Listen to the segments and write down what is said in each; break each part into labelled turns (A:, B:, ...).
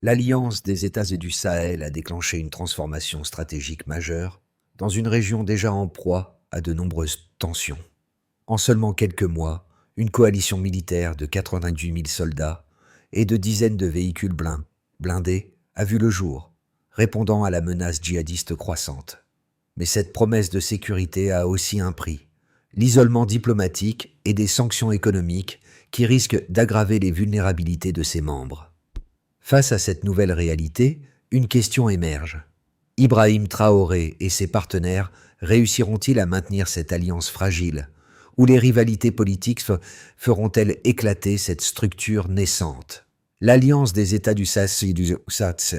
A: L'alliance des États et du Sahel a déclenché une transformation stratégique majeure dans une région déjà en proie à de nombreuses tensions. En seulement quelques mois, une coalition militaire de 88 000 soldats et de dizaines de véhicules blindés a vu le jour, répondant à la menace djihadiste croissante. Mais cette promesse de sécurité a aussi un prix, l'isolement diplomatique et des sanctions économiques qui risquent d'aggraver les vulnérabilités de ses membres. Face à cette nouvelle réalité, une question émerge. Ibrahim Traoré et ses partenaires réussiront-ils à maintenir cette alliance fragile, ou les rivalités politiques feront-elles éclater cette structure naissante? L'alliance des États du SAS et du SATS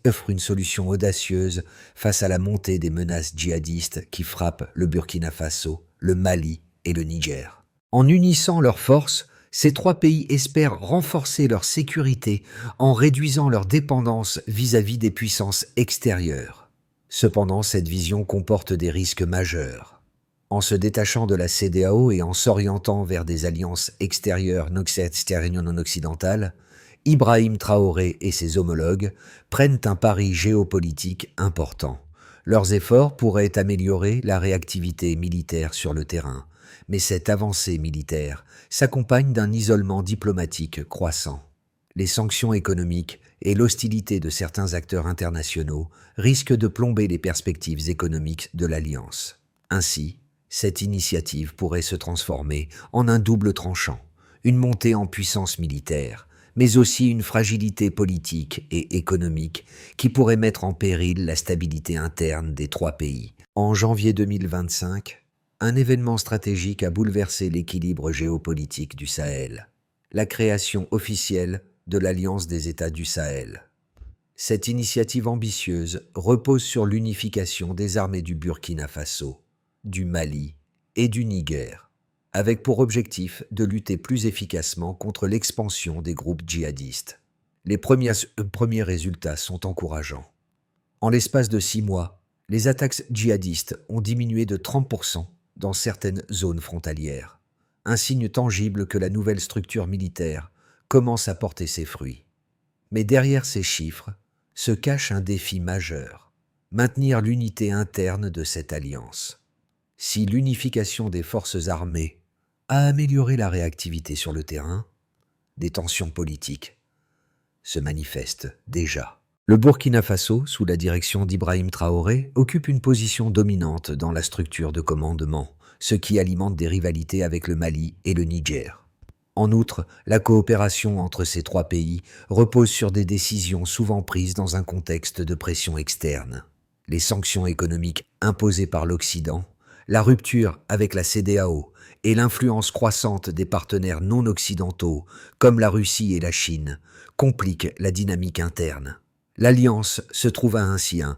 A: offre une solution audacieuse face à la montée des menaces djihadistes qui frappent le Burkina Faso, le Mali et le Niger. En unissant leurs forces, ces trois pays espèrent renforcer leur sécurité en réduisant leur dépendance vis-à-vis des puissances extérieures. Cependant, cette vision comporte des risques majeurs. En se détachant de la CEDEAO et en s'orientant vers des alliances extérieures non occidentales, Ibrahim Traoré et ses homologues prennent un pari géopolitique important. Leurs efforts pourraient améliorer la réactivité militaire sur le terrain, mais cette avancée militaire s'accompagne d'un isolement diplomatique croissant. Les sanctions économiques et l'hostilité de certains acteurs internationaux risquent de plomber les perspectives économiques de l'Alliance. Ainsi, cette initiative pourrait se transformer en un double tranchant, une montée en puissance militaire, mais aussi une fragilité politique et économique qui pourrait mettre en péril la stabilité interne des trois pays. En janvier 2025, un événement stratégique a bouleversé l'équilibre géopolitique du Sahel, la création officielle de l'Alliance des États du Sahel. Cette initiative ambitieuse repose sur l'unification des armées du Burkina Faso, du Mali et du Niger, avec pour objectif de lutter plus efficacement contre l'expansion des groupes djihadistes. Les premiers résultats sont encourageants. En l'espace de 6 mois, les attaques djihadistes ont diminué de 30% dans certaines zones frontalières, un signe tangible que la nouvelle structure militaire commence à porter ses fruits. Mais derrière ces chiffres se cache un défi majeur, maintenir l'unité interne de cette alliance. Si l'unification des forces armées a amélioré la réactivité sur le terrain, des tensions politiques se manifestent déjà. Le Burkina Faso, sous la direction d'Ibrahim Traoré, occupe une position dominante dans la structure de commandement, ce qui alimente des rivalités avec le Mali et le Niger. En outre, la coopération entre ces trois pays repose sur des décisions souvent prises dans un contexte de pression externe. Les sanctions économiques imposées par l'Occident, la rupture avec la CEDEAO et l'influence croissante des partenaires non occidentaux, comme la Russie et la Chine, compliquent la dynamique interne. L'Alliance se trouve ainsi un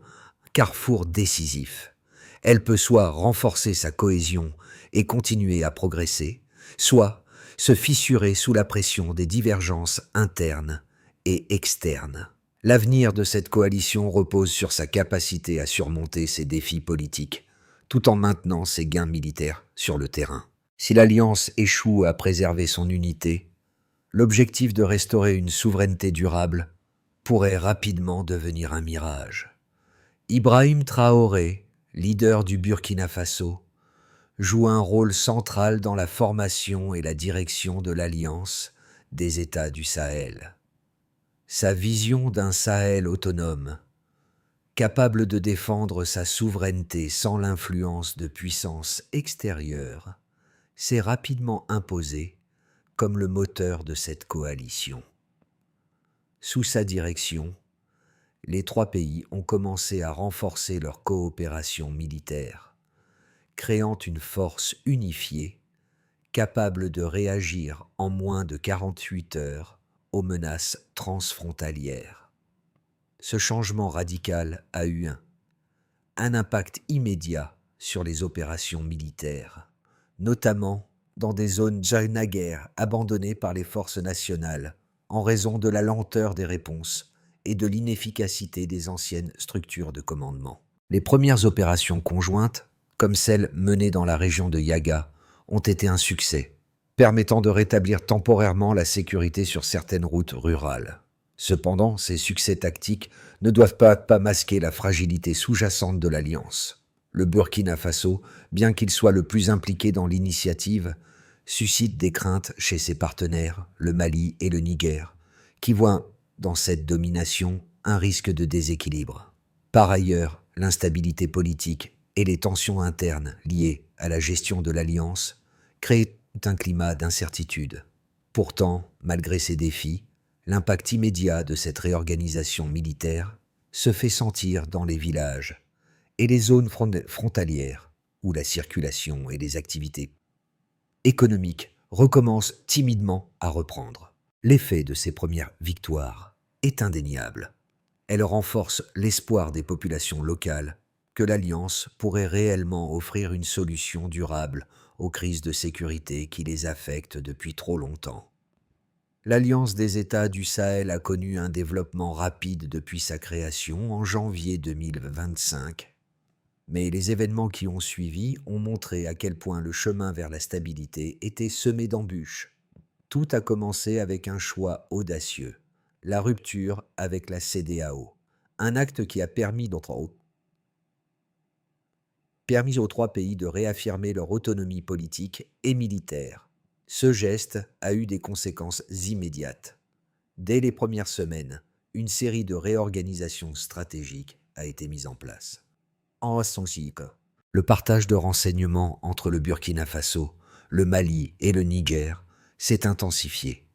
A: carrefour décisif. Elle peut soit renforcer sa cohésion et continuer à progresser, soit se fissurer sous la pression des divergences internes et externes. L'avenir de cette coalition repose sur sa capacité à surmonter ces défis politiques, tout en maintenant ses gains militaires sur le terrain. Si l'Alliance échoue à préserver son unité, l'objectif de restaurer une souveraineté durable pourrait rapidement devenir un mirage. Ibrahim Traoré, leader du Burkina Faso, joue un rôle central dans la formation et la direction de l'Alliance des États du Sahel. Sa vision d'un Sahel autonome, capable de défendre sa souveraineté sans l'influence de puissances extérieures, s'est rapidement imposée comme le moteur de cette coalition. Sous sa direction, les trois pays ont commencé à renforcer leur coopération militaire, créant une force unifiée, capable de réagir en moins de 48 heures aux menaces transfrontalières. Ce changement radical a eu un impact immédiat sur les opérations militaires, notamment dans des zones naguère abandonnées par les forces nationales en raison de la lenteur des réponses et de l'inefficacité des anciennes structures de commandement. Les premières opérations conjointes, comme celles menées dans la région de Yaga, ont été un succès. permettant de rétablir temporairement la sécurité sur certaines routes rurales. Cependant, ces succès tactiques ne doivent pas masquer la fragilité sous-jacente de l'Alliance. Le Burkina Faso, bien qu'il soit le plus impliqué dans l'initiative, suscite des craintes chez ses partenaires, le Mali et le Niger, qui voient dans cette domination un risque de déséquilibre. Par ailleurs, l'instabilité politique et les tensions internes liées à la gestion de l'Alliance créent un climat d'incertitude. Pourtant, malgré ces défis, l'impact immédiat de cette réorganisation militaire se fait sentir dans les villages et les zones frontalières où la circulation et les activités économiques recommencent timidement à reprendre. L'effet de ces premières victoires est indéniable. Elle renforce l'espoir des populations locales que l'Alliance pourrait réellement offrir une solution durable aux crises de sécurité qui les affectent depuis trop longtemps. L'Alliance des États du Sahel a connu un développement rapide depuis sa création en janvier 2025, mais les événements qui ont suivi ont montré à quel point le chemin vers la stabilité était semé d'embûches. Tout a commencé avec un choix audacieux, la rupture avec la CEDEAO, un acte qui a permis aux trois pays de réaffirmer leur autonomie politique et militaire. Ce geste a eu des conséquences immédiates. Dès les premières semaines, une série de réorganisations stratégiques a été mise en place. En Assange, le partage de renseignements entre le Burkina Faso, le Mali et le Niger s'est intensifié,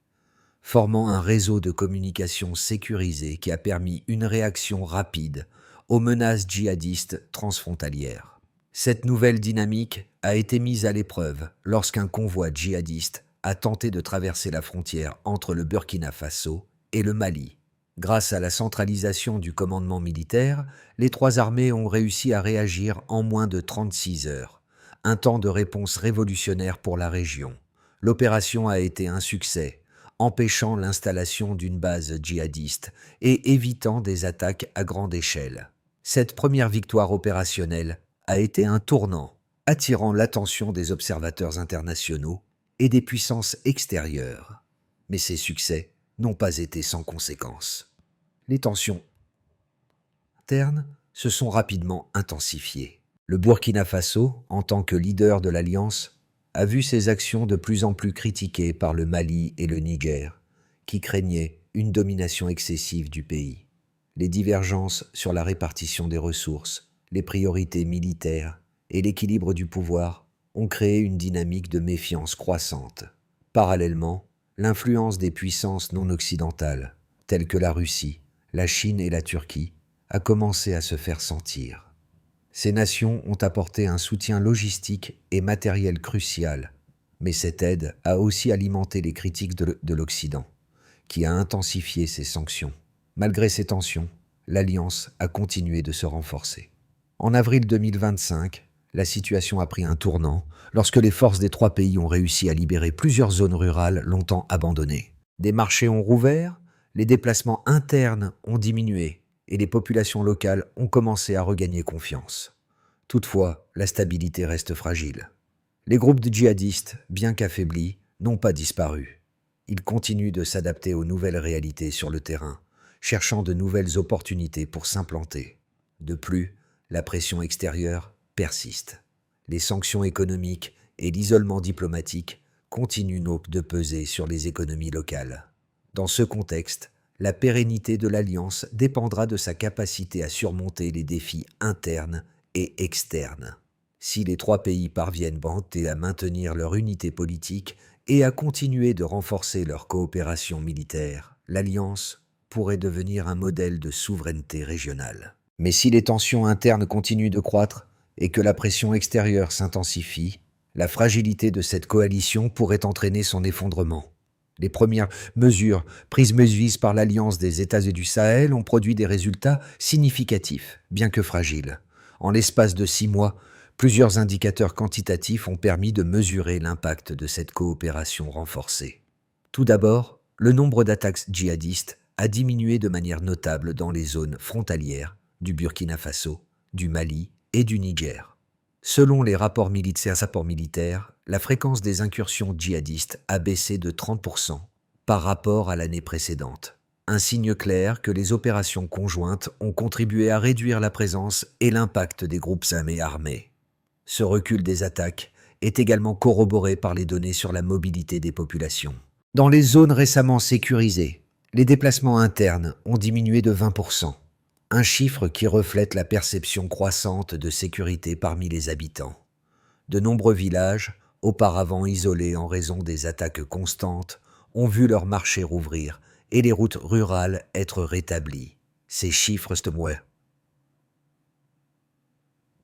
A: formant un réseau de communication sécurisé qui a permis une réaction rapide aux menaces djihadistes transfrontalières. Cette nouvelle dynamique a été mise à l'épreuve lorsqu'un convoi djihadiste a tenté de traverser la frontière entre le Burkina Faso et le Mali. Grâce à la centralisation du commandement militaire, les trois armées ont réussi à réagir en moins de 36 heures, un temps de réponse révolutionnaire pour la région. L'opération a été un succès, empêchant l'installation d'une base djihadiste et évitant des attaques à grande échelle. Cette première victoire opérationnelle a été un tournant, attirant l'attention des observateurs internationaux et des puissances extérieures. Mais ces succès n'ont pas été sans conséquences. Les tensions internes se sont rapidement intensifiées. Le Burkina Faso, en tant que leader de l'Alliance, a vu ses actions de plus en plus critiquées par le Mali et le Niger, qui craignaient une domination excessive du pays. Les divergences sur la répartition des ressources, les priorités militaires et l'équilibre du pouvoir ont créé une dynamique de méfiance croissante. Parallèlement, l'influence des puissances non occidentales, telles que la Russie, la Chine et la Turquie, a commencé à se faire sentir. Ces nations ont apporté un soutien logistique et matériel crucial, mais cette aide a aussi alimenté les critiques de l'Occident, qui a intensifié ses sanctions. Malgré ces tensions, l'Alliance a continué de se renforcer. En avril 2025, la situation a pris un tournant lorsque les forces des trois pays ont réussi à libérer plusieurs zones rurales longtemps abandonnées. Des marchés ont rouvert, les déplacements internes ont diminué et les populations locales ont commencé à regagner confiance. Toutefois, la stabilité reste fragile. Les groupes de djihadistes, bien qu'affaiblis, n'ont pas disparu. Ils continuent de s'adapter aux nouvelles réalités sur le terrain, cherchant de nouvelles opportunités pour s'implanter. De plus, la pression extérieure persiste. Les sanctions économiques et l'isolement diplomatique continuent donc de peser sur les économies locales. Dans ce contexte, la pérennité de l'Alliance dépendra de sa capacité à surmonter les défis internes et externes. Si les trois pays parviennent à maintenir leur unité politique et à continuer de renforcer leur coopération militaire, l'Alliance pourrait devenir un modèle de souveraineté régionale. Mais si les tensions internes continuent de croître et que la pression extérieure s'intensifie, la fragilité de cette coalition pourrait entraîner son effondrement. Les premières mesures prises par l'Alliance des États et du Sahel ont produit des résultats significatifs, bien que fragiles. En l'espace de 6 mois, plusieurs indicateurs quantitatifs ont permis de mesurer l'impact de cette coopération renforcée. Tout d'abord, le nombre d'attaques djihadistes a diminué de manière notable dans les zones frontalières du Burkina Faso, du Mali et du Niger. Selon les rapports militaires, La fréquence des incursions djihadistes a baissé de 30% par rapport à l'année précédente. Un signe clair que les opérations conjointes ont contribué à réduire la présence et l'impact des groupes armés. Ce recul des attaques est également corroboré par les données sur la mobilité des populations. Dans les zones récemment sécurisées, les déplacements internes ont diminué de 20%, un chiffre qui reflète la perception croissante de sécurité parmi les habitants. De nombreux villages, auparavant isolés en raison des attaques constantes, ont vu leur marché rouvrir et les routes rurales être rétablies. Ces chiffres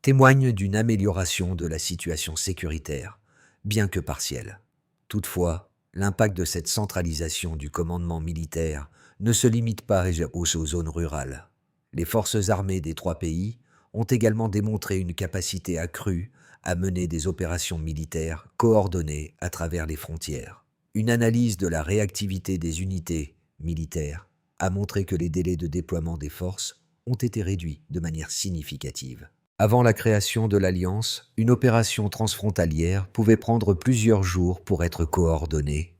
A: témoignent d'une amélioration de la situation sécuritaire, bien que partielle. Toutefois, l'impact de cette centralisation du commandement militaire ne se limite pas aux zones rurales. Les forces armées des trois pays ont également démontré une capacité accrue à mener des opérations militaires coordonnées à travers les frontières. Une analyse de la réactivité des unités militaires a montré que les délais de déploiement des forces ont été réduits de manière significative. Avant la création de l'Alliance, une opération transfrontalière pouvait prendre plusieurs jours pour être coordonnée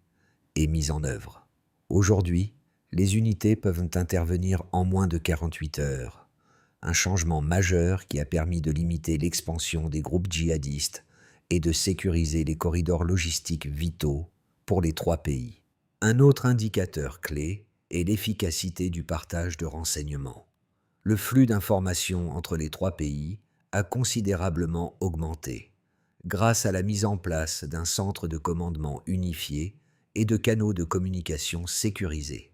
A: et mise en œuvre. Aujourd'hui, les unités peuvent intervenir en moins de 48 heures. Un changement majeur qui a permis de limiter l'expansion des groupes djihadistes et de sécuriser les corridors logistiques vitaux pour les trois pays. Un autre indicateur clé est l'efficacité du partage de renseignements. Le flux d'informations entre les trois pays a considérablement augmenté grâce à la mise en place d'un centre de commandement unifié et de canaux de communication sécurisés.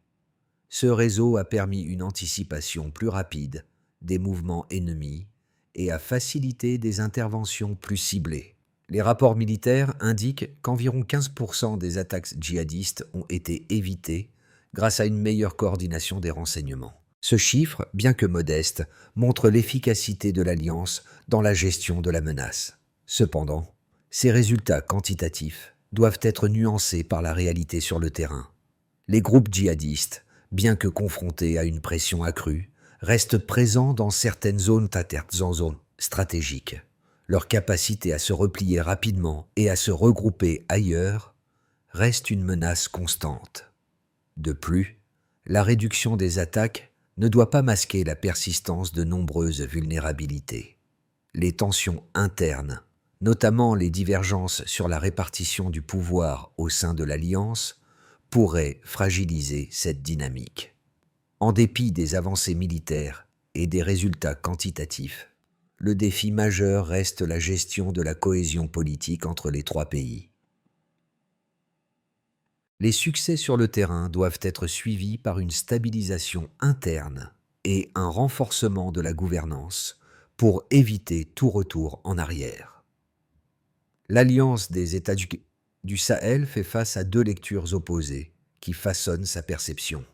A: Ce réseau a permis une anticipation plus rapide des mouvements ennemis et a facilité des interventions plus ciblées. Les rapports militaires indiquent qu'environ 15% des attaques djihadistes ont été évitées grâce à une meilleure coordination des renseignements. Ce chiffre, bien que modeste, montre l'efficacité de l'Alliance dans la gestion de la menace. Cependant, ces résultats quantitatifs doivent être nuancés par la réalité sur le terrain. Les groupes djihadistes, bien que confrontés à une pression accrue, restent présents dans certaines zones stratégiques. Leur capacité à se replier rapidement et à se regrouper ailleurs reste une menace constante. De plus, la réduction des attaques ne doit pas masquer la persistance de nombreuses vulnérabilités. Les tensions internes, notamment les divergences sur la répartition du pouvoir au sein de l'Alliance, pourraient fragiliser cette dynamique. En dépit des avancées militaires et des résultats quantitatifs, le défi majeur reste la gestion de la cohésion politique entre les trois pays. Les succès sur le terrain doivent être suivis par une stabilisation interne et un renforcement de la gouvernance pour éviter tout retour en arrière. L'Alliance des États du Sahel fait face à deux lectures opposées qui façonnent sa perception.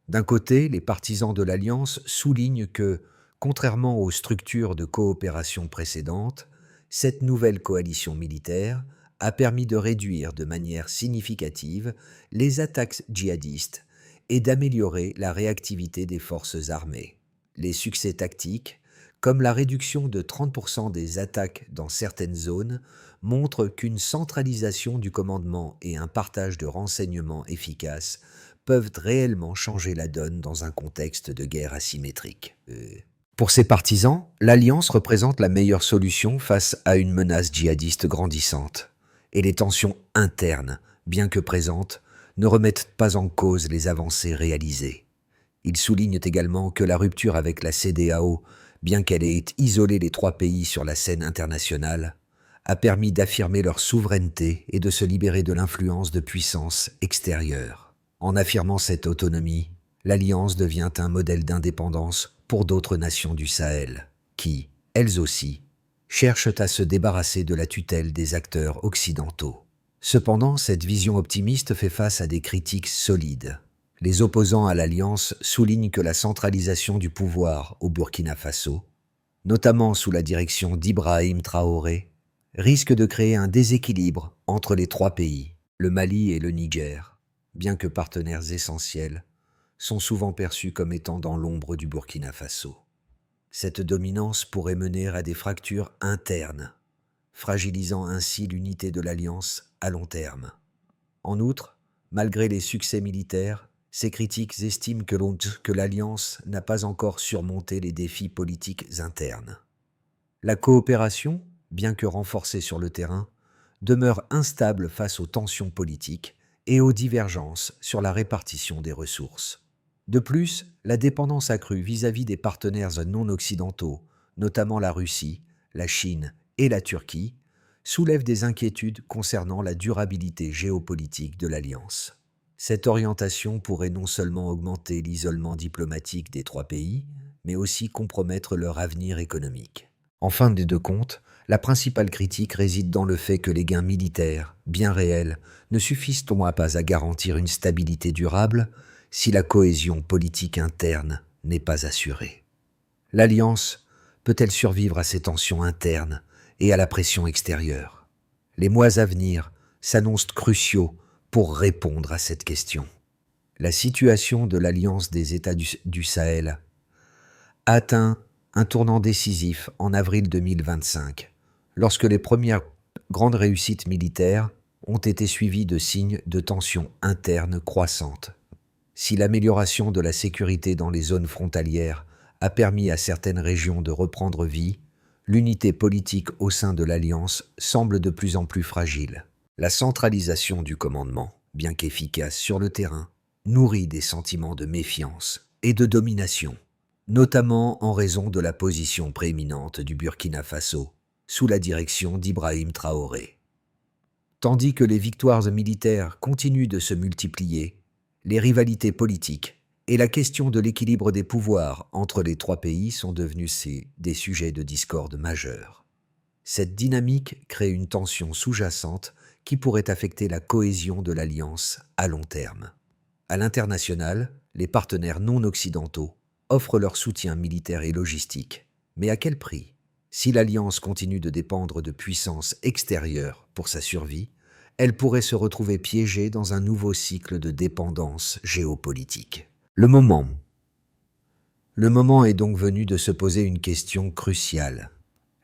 A: D'un côté, les partisans de l'Alliance soulignent que, contrairement aux structures de coopération précédentes, cette nouvelle coalition militaire a permis de réduire de manière significative les attaques djihadistes et d'améliorer la réactivité des forces armées. Les succès tactiques, comme la réduction de 30% des attaques dans certaines zones, montrent qu'une centralisation du commandement et un partage de renseignements efficaces peuvent réellement changer la donne dans un contexte de guerre asymétrique. Pour ses partisans, l'Alliance représente la meilleure solution face à une menace djihadiste grandissante. Et les tensions internes, bien que présentes, ne remettent pas en cause les avancées réalisées. Ils soulignent également que la rupture avec la CEDEAO, bien qu'elle ait isolé les trois pays sur la scène internationale, a permis d'affirmer leur souveraineté et de se libérer de l'influence de puissances extérieures. En affirmant cette autonomie, l'Alliance devient un modèle d'indépendance pour d'autres nations du Sahel, qui, elles aussi, cherchent à se débarrasser de la tutelle des acteurs occidentaux. Cependant, cette vision optimiste fait face à des critiques solides. Les opposants à l'Alliance soulignent que la centralisation du pouvoir au Burkina Faso, notamment sous la direction d'Ibrahim Traoré, risque de créer un déséquilibre entre les trois pays. Le Mali et le Niger, bien que partenaires essentiels, sont souvent perçus comme étant dans l'ombre du Burkina Faso. Cette dominance pourrait mener à des fractures internes, fragilisant ainsi l'unité de l'Alliance à long terme. En outre, malgré les succès militaires, ces critiques estiment que l'Alliance n'a pas encore surmonté les défis politiques internes. La coopération, bien que renforcée sur le terrain, demeure instable face aux tensions politiques et aux divergences sur la répartition des ressources. De plus, la dépendance accrue vis-à-vis des partenaires non occidentaux, notamment la Russie, la Chine et la Turquie, soulève des inquiétudes concernant la durabilité géopolitique de l'Alliance. Cette orientation pourrait non seulement augmenter l'isolement diplomatique des trois pays, mais aussi compromettre leur avenir économique. En fin de compte, la principale critique réside dans le fait que les gains militaires, bien réels, ne suffisent pas à garantir une stabilité durable si la cohésion politique interne n'est pas assurée. L'Alliance peut-elle survivre à ces tensions internes et à la pression extérieure? Les mois à venir s'annoncent cruciaux pour répondre à cette question. La situation de l'Alliance des États du Sahel a atteint un tournant décisif en avril 2025, lorsque les premières grandes réussites militaires ont été suivies de signes de tensions internes croissantes. Si l'amélioration de la sécurité dans les zones frontalières a permis à certaines régions de reprendre vie, l'unité politique au sein de l'Alliance semble de plus en plus fragile. La centralisation du commandement, bien qu'efficace sur le terrain, nourrit des sentiments de méfiance et de domination, notamment en raison de la position prééminente du Burkina Faso, sous la direction d'Ibrahim Traoré. Tandis que les victoires militaires continuent de se multiplier, les rivalités politiques et la question de l'équilibre des pouvoirs entre les trois pays sont devenus des sujets de discorde majeurs. Cette dynamique crée une tension sous-jacente qui pourrait affecter la cohésion de l'Alliance à long terme. À l'international, les partenaires non occidentaux offrent leur soutien militaire et logistique. Mais à quel prix? Si l'Alliance continue de dépendre de puissances extérieures pour sa survie, elle pourrait se retrouver piégée dans un nouveau cycle de dépendance géopolitique. Le moment est donc venu de se poser une question cruciale.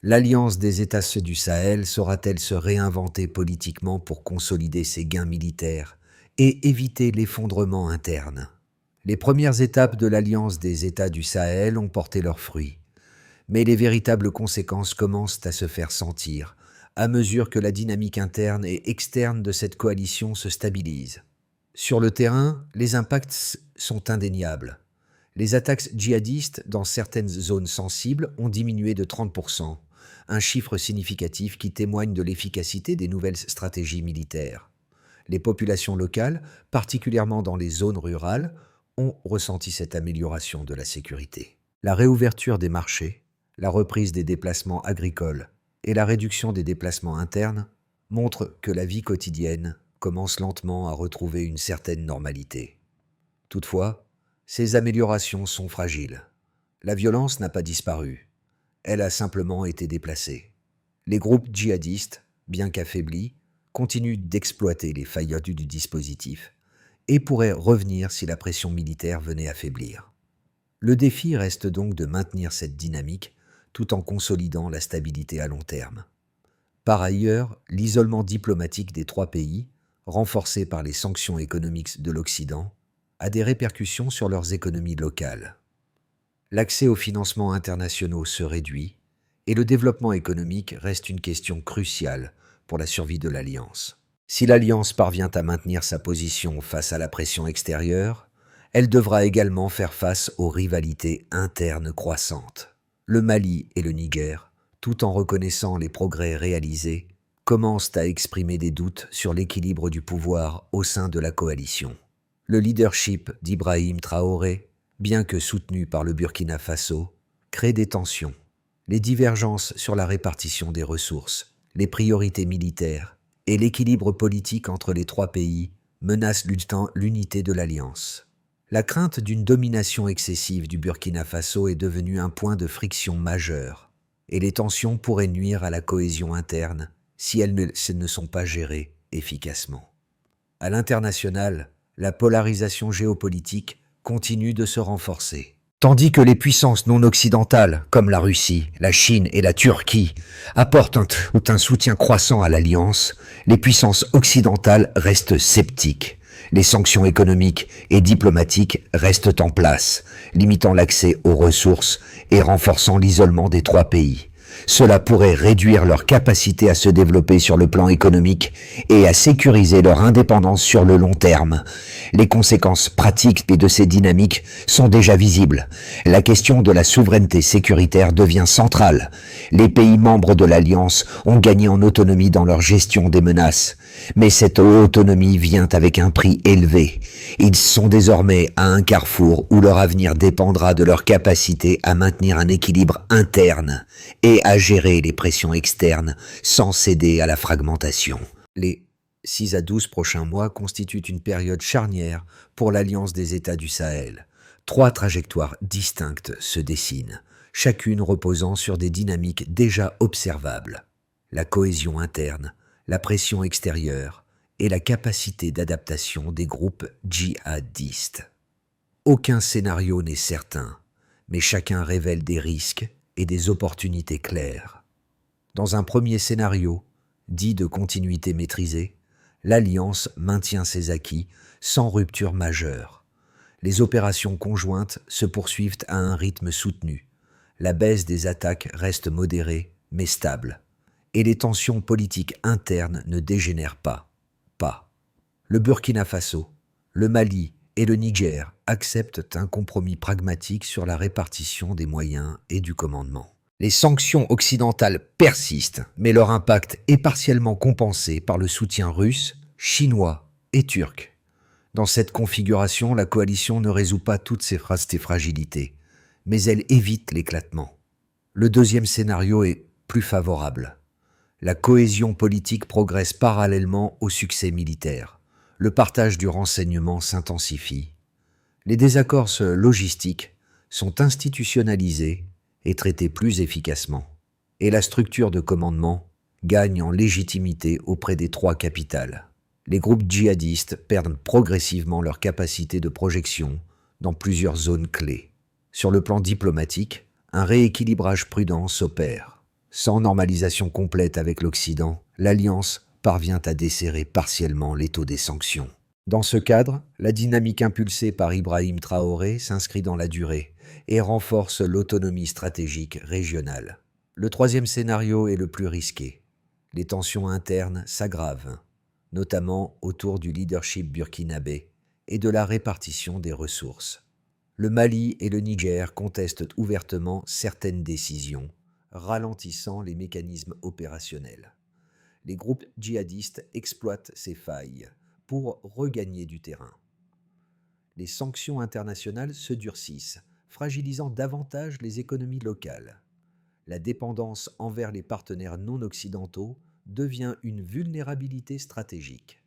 A: L'Alliance des États du Sahel saura-t-elle se réinventer politiquement pour consolider ses gains militaires et éviter l'effondrement interne? Les premières étapes de l'Alliance des États du Sahel ont porté leurs fruits, mais les véritables conséquences commencent à se faire sentir à mesure que la dynamique interne et externe de cette coalition se stabilise. Sur le terrain, les impacts sont indéniables. Les attaques djihadistes dans certaines zones sensibles ont diminué de 30%, un chiffre significatif qui témoigne de l'efficacité des nouvelles stratégies militaires. Les populations locales, particulièrement dans les zones rurales, ont ressenti cette amélioration de la sécurité. La réouverture des marchés, la reprise des déplacements agricoles et la réduction des déplacements internes montrent que la vie quotidienne commence lentement à retrouver une certaine normalité. Toutefois, ces améliorations sont fragiles. La violence n'a pas disparu. Elle a simplement été déplacée. Les groupes djihadistes, bien qu'affaiblis, continuent d'exploiter les failles du dispositif et pourraient revenir si la pression militaire venait à faiblir. Le défi reste donc de maintenir cette dynamique tout en consolidant la stabilité à long terme. Par ailleurs, l'isolement diplomatique des trois pays, renforcé par les sanctions économiques de l'Occident, a des répercussions sur leurs économies locales. L'accès aux financements internationaux se réduit et le développement économique reste une question cruciale pour la survie de l'Alliance. Si l'Alliance parvient à maintenir sa position face à la pression extérieure, elle devra également faire face aux rivalités internes croissantes. Le Mali et le Niger, tout en reconnaissant les progrès réalisés, commencent à exprimer des doutes sur l'équilibre du pouvoir au sein de la coalition. Le leadership d'Ibrahim Traoré, bien que soutenu par le Burkina Faso, crée des tensions. Les divergences sur la répartition des ressources, les priorités militaires et l'équilibre politique entre les trois pays menacent l'unité de l'Alliance. La crainte d'une domination excessive du Burkina Faso est devenue un point de friction majeur, et les tensions pourraient nuire à la cohésion interne si elles ne sont pas gérées efficacement. À l'international, la polarisation géopolitique continue de se renforcer. Tandis que les puissances non occidentales, comme la Russie, la Chine et la Turquie, apportent un soutien croissant à l'Alliance, les puissances occidentales restent sceptiques. Les sanctions économiques et diplomatiques restent en place, limitant l'accès aux ressources et renforçant l'isolement des trois pays. Cela pourrait réduire leur capacité à se développer sur le plan économique et à sécuriser leur indépendance sur le long terme. Les conséquences pratiques de ces dynamiques sont déjà visibles. La question de la souveraineté sécuritaire devient centrale. Les pays membres de l'Alliance ont gagné en autonomie dans leur gestion des menaces. Mais cette autonomie vient avec un prix élevé. Ils sont désormais à un carrefour où leur avenir dépendra de leur capacité à maintenir un équilibre interne et à gérer les pressions externes sans céder à la fragmentation. Les 6 à 12 prochains mois constituent une période charnière pour l'Alliance des États du Sahel. 3 trajectoires distinctes se dessinent, chacune reposant sur des dynamiques déjà observables. La cohésion interne, la pression extérieure et la capacité d'adaptation des groupes djihadistes. Aucun scénario n'est certain, mais chacun révèle des risques et des opportunités claires. Dans un premier scénario, dit de continuité maîtrisée, l'Alliance maintient ses acquis sans rupture majeure. Les opérations conjointes se poursuivent à un rythme soutenu. La baisse des attaques reste modérée mais stable. Et les tensions politiques internes ne dégénèrent pas. Le Burkina Faso, le Mali et le Niger acceptent un compromis pragmatique sur la répartition des moyens et du commandement. Les sanctions occidentales persistent, mais leur impact est partiellement compensé par le soutien russe, chinois et turc. Dans cette configuration, la coalition ne résout pas toutes ces fragilités, mais elle évite l'éclatement. Le deuxième scénario est plus favorable. La cohésion politique progresse parallèlement au succès militaire. Le partage du renseignement s'intensifie. Les désaccords logistiques sont institutionnalisés et traités plus efficacement. Et la structure de commandement gagne en légitimité auprès des 3 capitales. Les groupes djihadistes perdent progressivement leur capacité de projection dans plusieurs zones clés. Sur le plan diplomatique, un rééquilibrage prudent s'opère. Sans normalisation complète avec l'Occident, l'Alliance parvient à desserrer partiellement l'étau des sanctions. Dans ce cadre, la dynamique impulsée par Ibrahim Traoré s'inscrit dans la durée et renforce l'autonomie stratégique régionale. Le troisième scénario est le plus risqué. Les tensions internes s'aggravent, notamment autour du leadership burkinabé et de la répartition des ressources. Le Mali et le Niger contestent ouvertement certaines décisions, ralentissant les mécanismes opérationnels. Les groupes djihadistes exploitent ces failles pour regagner du terrain. Les sanctions internationales se durcissent, fragilisant davantage les économies locales. La dépendance envers les partenaires non occidentaux devient une vulnérabilité stratégique.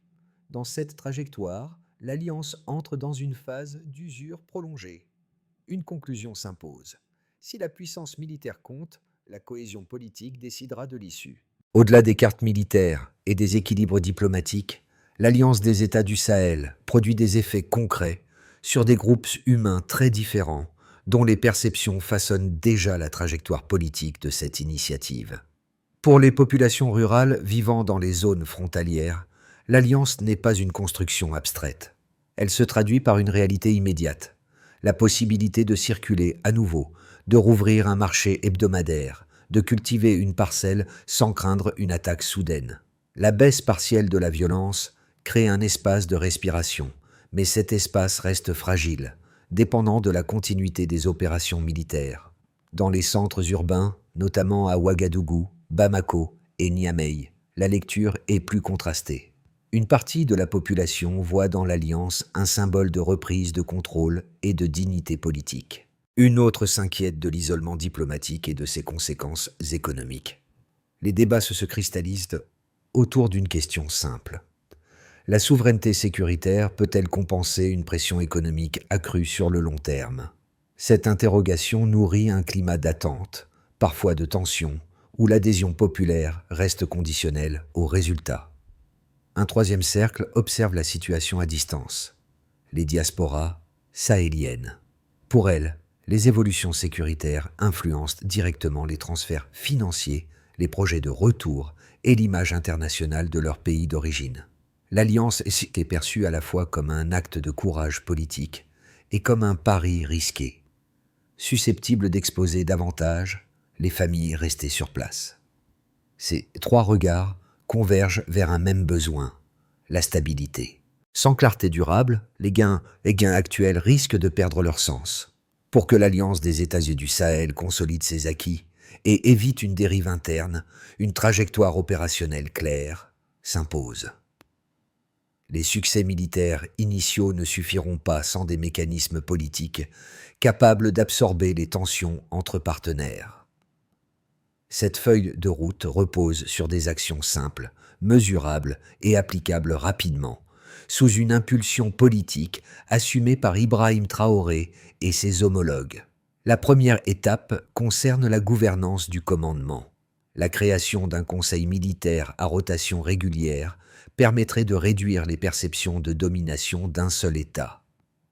A: Dans cette trajectoire, l'Alliance entre dans une phase d'usure prolongée. Une conclusion s'impose. Si la puissance militaire compte, la cohésion politique décidera de l'issue. Au-delà des cartes militaires et des équilibres diplomatiques, l'Alliance des États du Sahel produit des effets concrets sur des groupes humains très différents dont les perceptions façonnent déjà la trajectoire politique de cette initiative. Pour les populations rurales vivant dans les zones frontalières, l'Alliance n'est pas une construction abstraite. Elle se traduit par une réalité immédiate, la possibilité de circuler à nouveau, de rouvrir un marché hebdomadaire, de cultiver une parcelle sans craindre une attaque soudaine. La baisse partielle de la violence crée un espace de respiration, mais cet espace reste fragile, dépendant de la continuité des opérations militaires. Dans les centres urbains, notamment à Ouagadougou, Bamako et Niamey, la lecture est plus contrastée. Une partie de la population voit dans l'Alliance un symbole de reprise de contrôle et de dignité politique. Une autre s'inquiète de l'isolement diplomatique et de ses conséquences économiques. Les débats se cristallisent autour d'une question simple. La souveraineté sécuritaire peut-elle compenser une pression économique accrue sur le long terme? Cette interrogation nourrit un climat d'attente, parfois de tension, où l'adhésion populaire reste conditionnelle aux résultats. Un troisième cercle observe la situation à distance. Les diasporas sahéliennes. Pour elles, Les évolutions sécuritaires influencent directement les transferts financiers, les projets de retour et l'image internationale de leur pays d'origine. L'alliance est perçue à la fois comme un acte de courage politique et comme un pari risqué, susceptible d'exposer davantage les familles restées sur place. Ces trois regards convergent vers un même besoin, la stabilité. Sans clarté durable, les gains actuels risquent de perdre leur sens. Pour que l'Alliance des États du Sahel consolide ses acquis et évite une dérive interne, une trajectoire opérationnelle claire s'impose. Les succès militaires initiaux ne suffiront pas sans des mécanismes politiques capables d'absorber les tensions entre partenaires. Cette feuille de route repose sur des actions simples, mesurables et applicables rapidement, sous une impulsion politique assumée par Ibrahim Traoré et ses homologues. La première étape concerne la gouvernance du commandement. La création d'un conseil militaire à rotation régulière permettrait de réduire les perceptions de domination d'un seul État.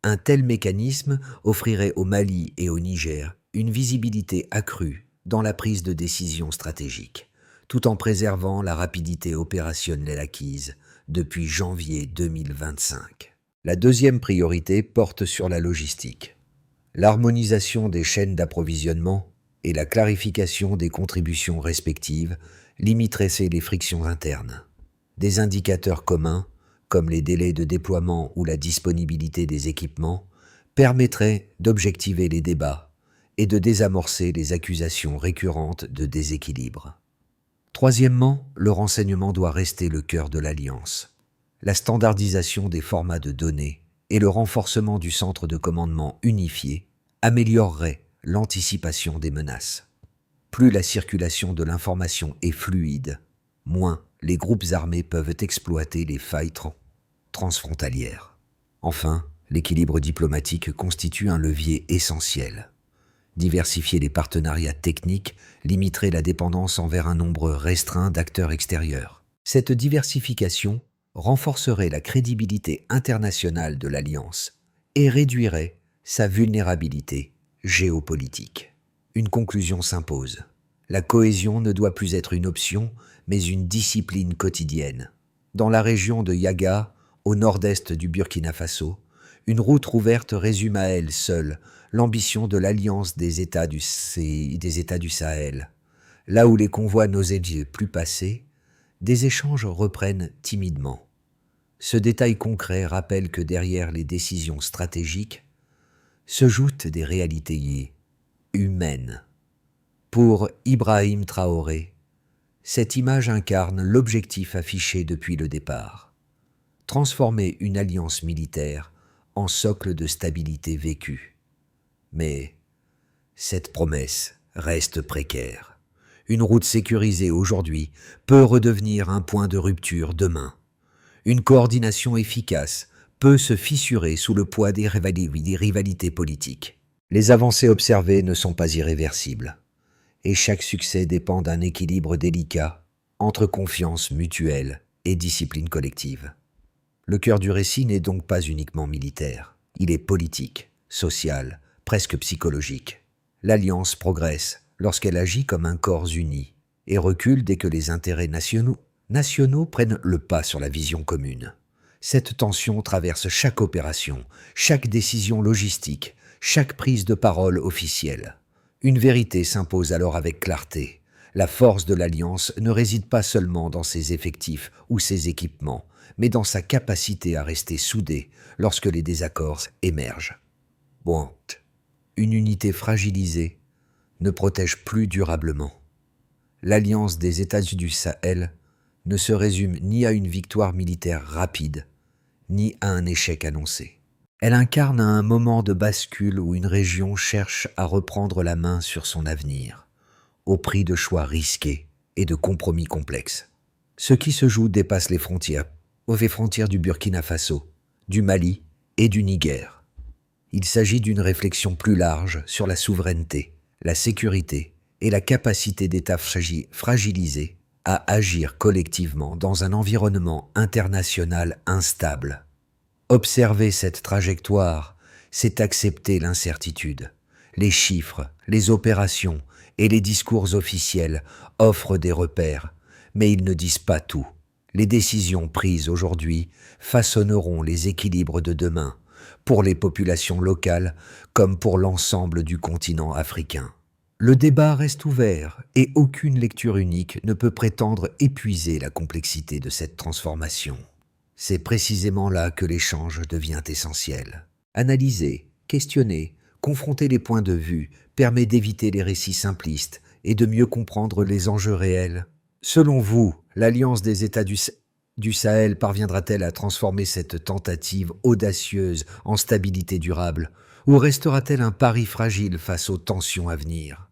A: Un tel mécanisme offrirait au Mali et au Niger une visibilité accrue dans la prise de décision stratégique, tout en préservant la rapidité opérationnelle acquise depuis janvier 2025. La deuxième priorité porte sur la logistique. L'harmonisation des chaînes d'approvisionnement et la clarification des contributions respectives limiteraient les frictions internes. Des indicateurs communs, comme les délais de déploiement ou la disponibilité des équipements, permettraient d'objectiver les débats et de désamorcer les accusations récurrentes de déséquilibre. Troisièmement, le renseignement doit rester le cœur de l'Alliance. La standardisation des formats de données et le renforcement du centre de commandement unifié amélioreraient l'anticipation des menaces. Plus la circulation de l'information est fluide, moins les groupes armés peuvent exploiter les failles transfrontalières. Enfin, l'équilibre diplomatique constitue un levier essentiel. Diversifier les partenariats techniques limiterait la dépendance envers un nombre restreint d'acteurs extérieurs. Cette diversification renforcerait la crédibilité internationale de l'Alliance et réduirait sa vulnérabilité géopolitique. Une conclusion s'impose. La cohésion ne doit plus être une option, mais une discipline quotidienne. Dans la région de Yaga, au nord-est du Burkina Faso, une route ouverte résume à elle seule l'ambition de l'Alliance des États du Sahel. Là où les convois n'osaient plus passer, des échanges reprennent timidement. Ce détail concret rappelle que derrière les décisions stratégiques se jouent des réalités humaines. Pour Ibrahim Traoré, cette image incarne l'objectif affiché depuis le départ: transformer une alliance militaire en socle de stabilité vécue. Mais cette promesse reste précaire. Une route sécurisée aujourd'hui peut redevenir un point de rupture demain. Une coordination efficace peut se fissurer sous le poids des rivalités politiques. Les avancées observées ne sont pas irréversibles, et chaque succès dépend d'un équilibre délicat entre confiance mutuelle et discipline collective. Le cœur du récit n'est donc pas uniquement militaire, il est politique, social, presque psychologique. L'Alliance progresse lorsqu'elle agit comme un corps uni et recule dès que les intérêts nationaux prennent le pas sur la vision commune. Cette tension traverse chaque opération, chaque décision logistique, chaque prise de parole officielle. Une vérité s'impose alors avec clarté. La force de l'Alliance ne réside pas seulement dans ses effectifs ou ses équipements, mais dans sa capacité à rester soudée lorsque les désaccords émergent. Une unité fragilisée ne protège plus durablement. L'Alliance des États du Sahel ne se résume ni à une victoire militaire rapide, ni à un échec annoncé. Elle incarne un moment de bascule où une région cherche à reprendre la main sur son avenir, au prix de choix risqués et de compromis complexes. Ce qui se joue dépasse les frontières du Burkina Faso, du Mali et du Niger. Il s'agit d'une réflexion plus large sur la souveraineté, la sécurité et la capacité d'États fragilisés à agir collectivement dans un environnement international instable. Observer cette trajectoire, c'est accepter l'incertitude. Les chiffres, les opérations et les discours officiels offrent des repères, mais ils ne disent pas tout. Les décisions prises aujourd'hui façonneront les équilibres de demain, pour les populations locales comme pour l'ensemble du continent africain. Le débat reste ouvert et aucune lecture unique ne peut prétendre épuiser la complexité de cette transformation. C'est précisément là que l'échange devient essentiel. Analyser, questionner, confronter les points de vue permet d'éviter les récits simplistes et de mieux comprendre les enjeux réels. Selon vous, l'Alliance des États du Sahel parviendra-t-elle à transformer cette tentative audacieuse en stabilité durable, ou restera-t-elle un pari fragile face aux tensions à venir ?